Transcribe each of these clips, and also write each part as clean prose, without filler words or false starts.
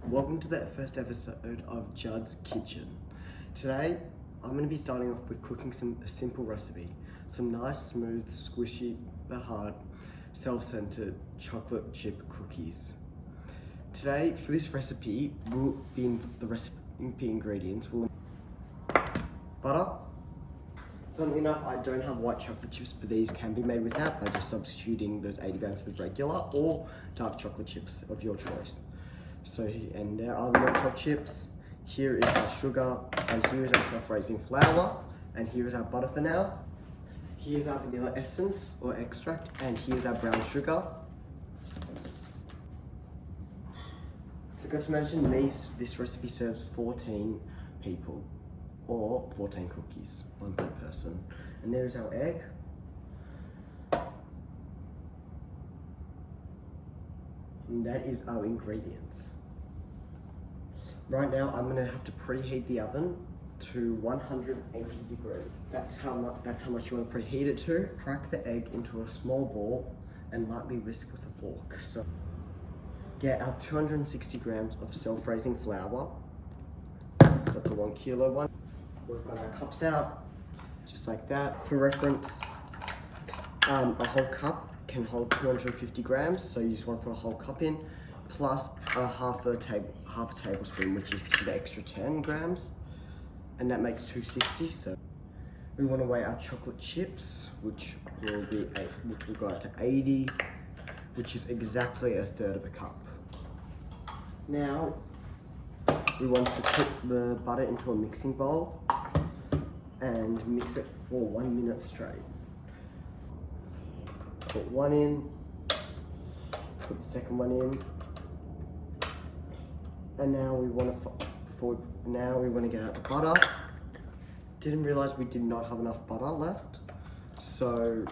Welcome to the first episode of Judd's Kitchen. Today, I'm going to be starting off with cooking a simple recipe. Some nice, smooth, squishy, but hard, self-centered chocolate chip cookies. Today, for this recipe, the recipe ingredients will butter. Funnily enough, I don't have white chocolate chips, but these can be made without by just substituting those 80 grams of regular or dark chocolate chips of your choice. So, and there are the milk chocolate chips. Here is our sugar, and here is our self-raising flour, and here is our butter for now. Here's our vanilla essence or extract, and here's our brown sugar. Forgot to mention this recipe serves 14 people, or 14 cookies, one per person. And there's our egg. And that is our ingredients. Right now, I'm gonna have to preheat the oven to 180 degrees. That's how much you want to preheat it to. Crack the egg into a small ball and lightly whisk with a fork. So, get our 260 grams of self-raising flour. That's a 1 kilo one. We've got our cups out, just like that. For reference, a whole cup can hold 250 grams, so you just want to put a whole cup in, plus half a tablespoon, which is the extra 10 grams, and that makes 260. So we want to weigh our chocolate chips, which will go out to 80, which is exactly a third of a cup. Now we want to put the butter into a mixing bowl and mix it for 1 minute straight. Put one in, put the second one in, and now we want to get out the butter. Didn't realize we did not have enough butter left, so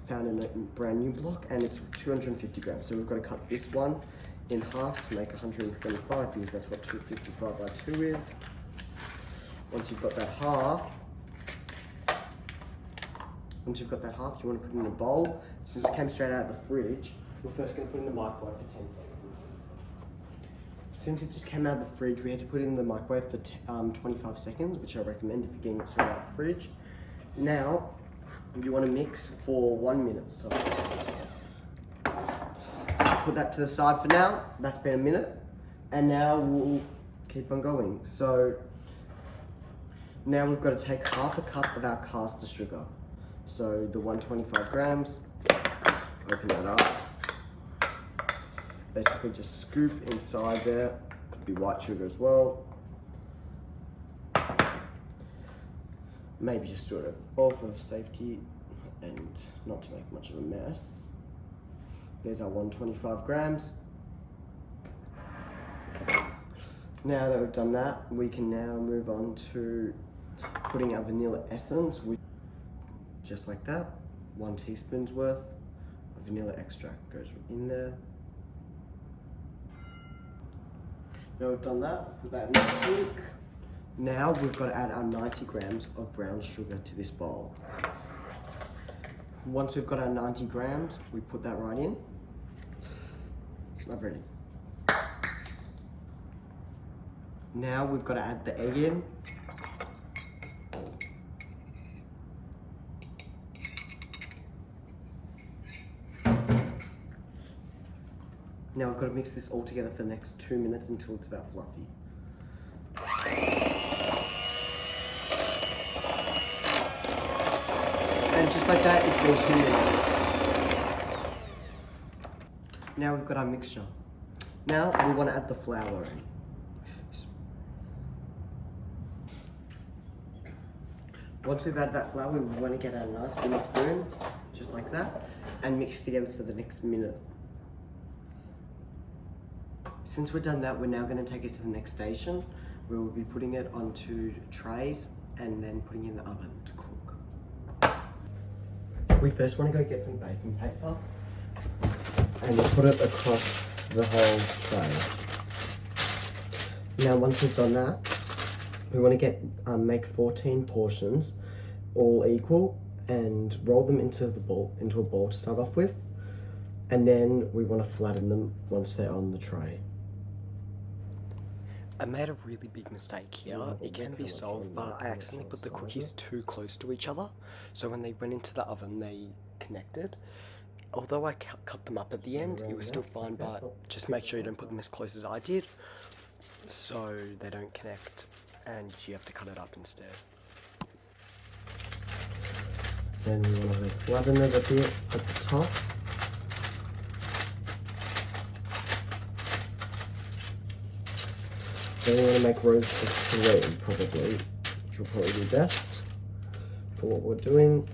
found a brand new block, and it's 250 grams. So we've got to cut this one in half to make 125, because that's what 255 by 2 is. Once you've got that half, you want to put it in a bowl. Since it came straight out of the fridge, we're first going to put it in the microwave for 10 seconds. Since it just came out of the fridge, we had to put it in the microwave for 25 seconds, which I recommend if you're getting it straight out of the fridge. Now, you want to mix for 1 minute. So put that to the side for now. That's been a minute. And now we'll keep on going. So now we've got to take half a cup of our castor sugar. So the 125 grams, open that up. Basically just scoop inside there. Could be white sugar as well. Maybe just do it all for safety and not to make much of a mess. There's our 125 grams. Now that we've done that, we can now move on to putting our vanilla essence. Just like that, 1 teaspoon's worth of vanilla extract goes in there. Now we've done that, put that in the sink. Now we've got to add our 90 grams of brown sugar to this bowl. Once we've got our 90 grams, we put that right in. Not ready. Now we've got to add the egg in. Now we've got to mix this all together for the next 2 minutes until it's about fluffy. And just like that, it's been 2 minutes. Now we've got our mixture. Now we want to add the flour in. Once we've added that flour, we want to get our nice wooden spoon, just like that, and mix it together for the next minute. Since we're done that, we're now going to take it to the next station, where we'll be putting it onto trays and then putting it in the oven to cook. We first want to go get some baking paper and put it across the whole tray. Now once we've done that, we want to make 14 portions, all equal, and roll them into a ball to start off with. And then we want to flatten them once they're on the tray. I made a really big mistake here. It can be solved, but I accidentally put the cookies too close to each other. So when they went into the oven, they connected. Although I cut them up at the end, it was still fine, but just make sure you don't put them as close as I did, so they don't connect, and you have to cut it up instead. Then we want to flatten it a bit at the top. Then we're going to make rows of 3 probably, which will probably be best for what we're doing.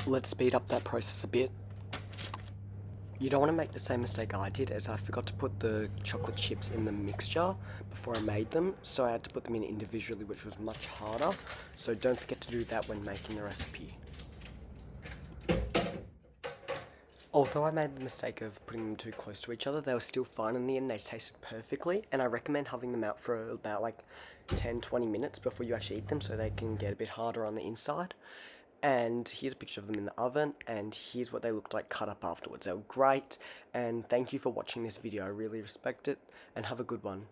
Let's speed up that process a bit. You don't want to make the same mistake I did, as I forgot to put the chocolate chips in the mixture before I made them, so I had to put them in individually, which was much harder. So don't forget to do that when making the recipe. Although I made the mistake of putting them too close to each other, they were still fine in the end. They tasted perfectly, and I recommend having them out for about like 10-20 minutes before you actually eat them, so they can get a bit harder on the inside. And here's a picture of them in the oven, and here's what they looked like cut up afterwards. They were great, and thank you for watching this video. I really respect it, and have a good one.